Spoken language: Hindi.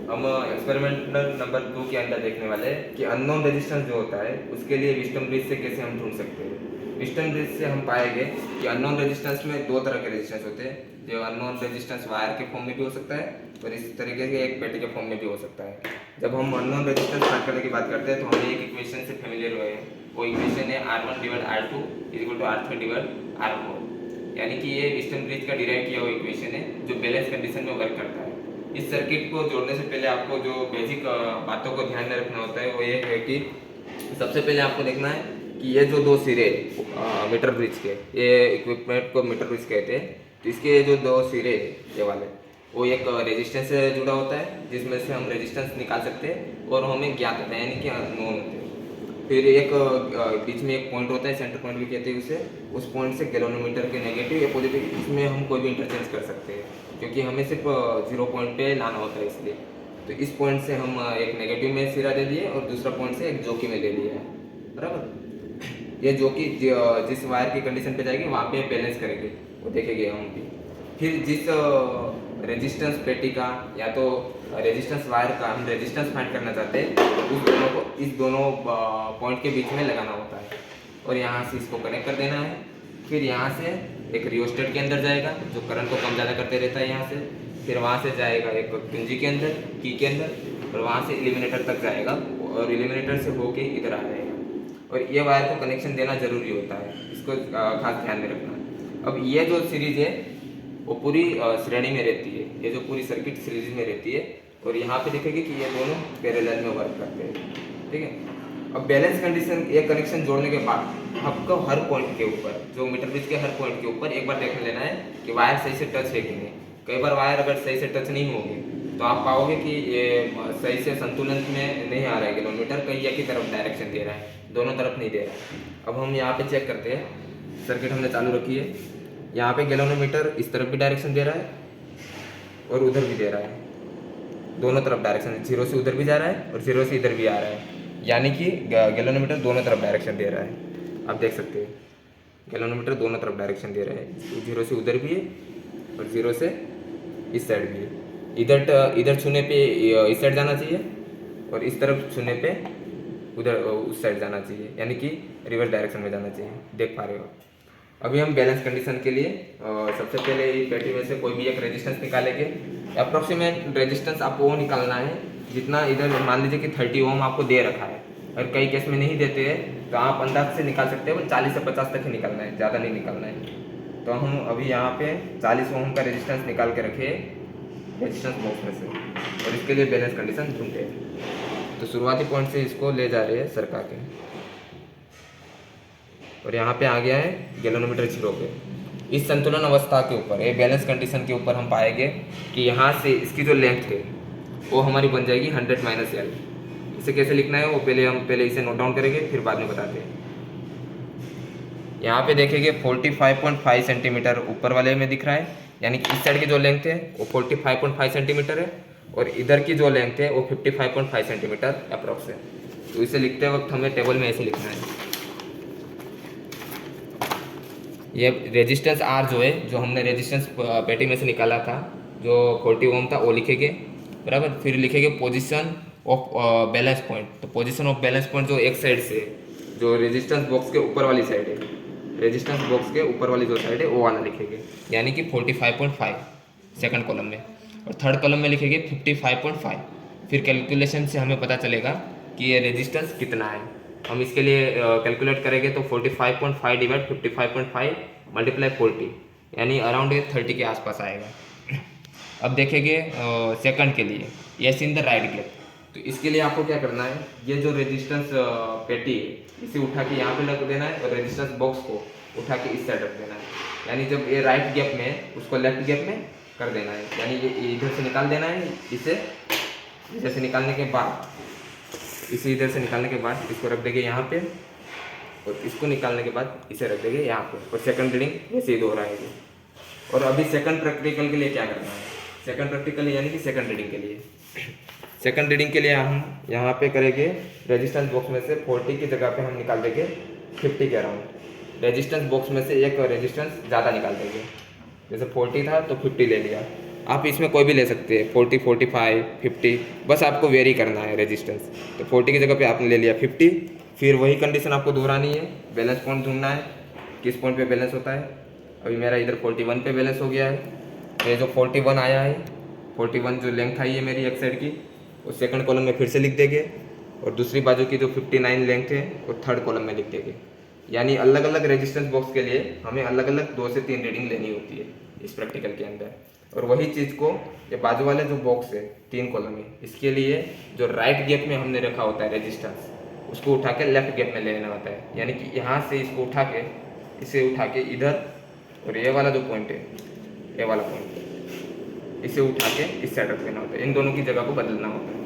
हम एक्सपेरिमेंटल नंबर 2 के अंदर देखने वाले हैं कि अननोन रेजिस्टेंस जो होता है उसके लिए विस्टम ब्रिज से कैसे हम ढूंढ सकते हैं। विस्टम ब्रिज से हम पाएंगे कि अननोन रेजिस्टेंस में दो तरह के रेजिस्टेंस होते हैं। जो अननोन रेजिस्टेंस वायर के फॉर्म में भी हो सकता है और इस तरीके से एक पेटी के फॉर्म में भी हो सकता है। जब हम अननोन रेजिस्टेंस फाइंड करने की बात करते हैं तो हमें एक इक्वेशन से फेमिलियर हुए हैं। वो इक्वेशन है R1/R2 = R3/R4, यानी कि ये विस्टम ब्रिज का डिराइव किया हुआ इक्वेशन है जो बैलेंस कंडीशन में वर्क करता है। इस सर्किट को जोड़ने से पहले आपको जो बेसिक बातों को ध्यान में रखना होता है वो ये है कि सबसे पहले आपको देखना है कि ये जो दो सिरे मीटर ब्रिज के, ये इक्विपमेंट को मीटर ब्रिज कहते हैं, तो इसके जो दो सिरे ये वाले वो एक रेजिस्टेंस से जुड़ा होता है जिसमें से हम रेजिस्टेंस निकाल सकते हैं और हमें ज्ञात होता है यानी कि नोन होते हैं। फिर एक बीच में एक पॉइंट होता है, सेंटर पॉइंट भी कहते हैं उसे। उस पॉइंट से गैल्वेनोमीटर के नेगेटिव या पॉजिटिव इसमें हम कोई भी इंटरचेंज कर सकते हैं क्योंकि हमें सिर्फ 0 पॉइंट पे लाना होता है इसलिए। तो इस पॉइंट से हम एक नेगेटिव में सिरा दे दिए और दूसरा पॉइंट से एक जोकी में ले लिया है, बराबर। ये जोकी जिस वायर की कंडीशन पे जाएगी वहाँ पे बैलेंस करेंगे, वो देखेंगे हम भी। फिर जिस रेजिस्टेंस पेटी का या तो रेजिस्टेंस वायर का हम रेजिस्टेंस फाइंड करना चाहते हैं उस दोनों को इस दोनों पॉइंट के बीच में लगाना होता है और यहाँ से इसको कनेक्ट कर देना है। फिर यहाँ से एक रियोस्टेट के अंदर जाएगा जो करंट को कम ज़्यादा करते रहता है यहाँ से। फिर वहाँ से जाएगा एक कुंजी के अंदर, की के अंदर, और वहाँ से एलिमिनेटर तक जाएगा और एलिमिनेटर से होके इधर आ जाएगा। और ये वायर को कनेक्शन देना ज़रूरी होता है, इसको खास ध्यान में रखना। अब ये जो सीरीज है वो पूरी श्रेणी में रहती है, ये जो पूरी सर्किट सीरीज में रहती है और यहाँ पे देखेंगे कि ये दोनों पैरेलल में वर्क करते हैं, ठीक है। अब बैलेंस कंडीशन ये कनेक्शन जोड़ने के बाद आपको हर पॉइंट के ऊपर, जो मीटर ब्रिज के हर पॉइंट के ऊपर एक बार देख लेना है कि वायर सही से टच है कि नहीं। कई बार वायर अगर सही से टच नहीं होगी तो आप पाओगे कि ये सही से संतुलन में नहीं आ रहा है गैल्वेनोमीटर, कहीं एक ही तरफ डायरेक्शन दे रहा है, दोनों तरफ नहीं दे रहा है। अब हम यहाँ पे चेक करते हैं, सर्किट हमने चालू रखी है, यहाँ पे गैल्वेनोमीटर इस तरफ भी डायरेक्शन दे रहा है और उधर भी दे रहा है, दोनों तरफ डायरेक्शन, 0 से उधर भी जा रहा है और 0 से इधर भी आ रहा है, यानी कि गैल्वेनोमीटर दोनों तरफ डायरेक्शन दे रहा है। आप देख सकते हैं गैल्वेनोमीटर दोनों तरफ डायरेक्शन दे रहा है, 0 से उधर भी है और 0 से इस साइड भी है। इधर छूने पे इस साइड जाना चाहिए और इस तरफ छूने पे उधर उस साइड जाना चाहिए, यानी कि रिवर्स डायरेक्शन में जाना चाहिए। देख पा रहे हो। अभी हम बैलेंस कंडीशन के लिए सबसे पहले इस पेटी में से कोई भी एक रेजिस्टेंस निकालेंगे। अप्रोक्सीमेट रेजिस्टेंस आपको वो निकालना है जितना इधर मान लीजिए कि 30 ओम आपको दे रखा है, और कई केस में नहीं देते हैं तो आप अंदाज से निकाल सकते हैं, 40 से 50 तक ही निकालना है, ज़्यादा नहीं निकालना है। तो हम अभी यहाँ पे 40 ओम का रेजिस्टेंस निकाल के रखे रेजिस्टेंस बॉक्स में से और इसके लिए बैलेंस कंडीशन ढूंढते हैं। तो शुरुआती पॉइंट से इसको ले जा रहे हैं सरका के और यहाँ पे आ गया है गैल्वेनोमीटर 0 पे। इस संतुलन अवस्था के ऊपर, ये बैलेंस कंडीशन के ऊपर हम पाएंगे कि यहाँ से इसकी जो लेंथ है वो हमारी बन जाएगी 100 - L। इसे कैसे लिखना है वो पहले इसे नोट डाउन करेंगे, फिर बाद में बताते हैं। यहाँ पे देखेंगे 45.5 सेंटीमीटर ऊपर वाले में दिख रहा है, यानी कि इस साइड की जो लेंथ है वो 45.5 सेंटीमीटर है और इधर की जो लेंथ है वो 55.5 सेंटीमीटर अप्रॉक्स है। तो इसे लिखते वक्त हमें टेबल में ऐसे लिखना है। ये रेजिस्टेंस R जो है, जो हमने रेजिस्टेंस पेटी में से निकाला था जो 40 ओम था, वो लिखेंगे, बराबर। फिर लिखेंगे पोजीशन ऑफ बैलेंस पॉइंट। तो पोजीशन ऑफ बैलेंस पॉइंट जो एक साइड से, जो रेजिस्टेंस बॉक्स के ऊपर वाली साइड है, रेजिस्टेंस बॉक्स के ऊपर वाली जो साइड है वो वाला लिखेंगे, यानी कि 45.5 सेकंड कॉलम में, और थर्ड कॉलम में लिखेंगे 55.5। फिर कैलकुलेशन से हमें पता चलेगा कि ये रेजिस्टेंस कितना है। हम इसके लिए कैलकुलेट करेंगे तो 45.5 / 55.5 × 40, यानी अराउंड 30 के आसपास आएगा। अब देखेंगे सेकंड के लिए, yes in the right gap. तो इसके लिए आपको क्या करना है, ये जो रेजिस्टेंस पेटी है इसे उठा के यहाँ पे रख देना है और रेजिस्टेंस बॉक्स को उठा के इस साइड रख देना है, यानी जब ये राइट गैप में है उसको लेफ्ट गैप में कर देना है, यानी ये इधर से निकाल देना है। इसे इधर से निकालने के बाद इसको रख देंगे यहाँ पे और इसको निकालने के बाद इसे रख देंगे यहाँ पे, और सेकंड रीडिंग ऐसे ही दोहराएंगे। और अभी सेकंड प्रैक्टिकल के लिए क्या करना है, सेकंड प्रैक्टिकल यानी कि सेकंड रीडिंग के लिए, सेकंड रीडिंग के लिए हम यहाँ पे करेंगे रेजिस्टेंस बॉक्स में से 40 की जगह पे हम निकाल देंगे 50 के अराउंड। रेजिस्टेंस बॉक्स में से एक रेजिस्टेंस ज़्यादा निकाल देंगे, जैसे 40 था तो 50 ले लिया, आप इसमें कोई भी ले सकते हैं, 40, 45, 50, बस आपको वेरी करना है रेजिस्टेंस। तो 40 की जगह पे आपने ले लिया 50, फिर वही कंडीशन आपको दोहरानी है, बैलेंस पॉइंट ढूंढना है, किस पॉइंट पे बैलेंस होता है। अभी मेरा इधर 41 पे बैलेंस हो गया है, तो ये जो 41 आया है, 41 जो लेंथ आई है मेरी एक साइड की, उस सेकंड कॉलम में फिर से लिख देंगे, और दूसरी बाजू की जो 59 लेंथ है वो थर्ड कॉलम में लिख देंगे। यानी अलग अलग रेजिस्टेंस बॉक्स के लिए हमें अलग अलग 2 से 3 रीडिंग लेनी होती है इस प्रैक्टिकल के अंदर। और वही चीज़ को ये बाजू वाले जो बॉक्स है 3 कॉलम में, इसके लिए जो राइट गैप में हमने रखा होता है रेजिस्टेंस, उसको उठा के लेफ्ट गैप में ले लेना होता है। यानी कि यहाँ से इसको उठा के, इसे उठा के इधर, और ये वाला जो पॉइंट है, ये वाला पॉइंट, इसे उठा के इस साइड रख देना होता है। इन दोनों की जगह को बदलना होता है।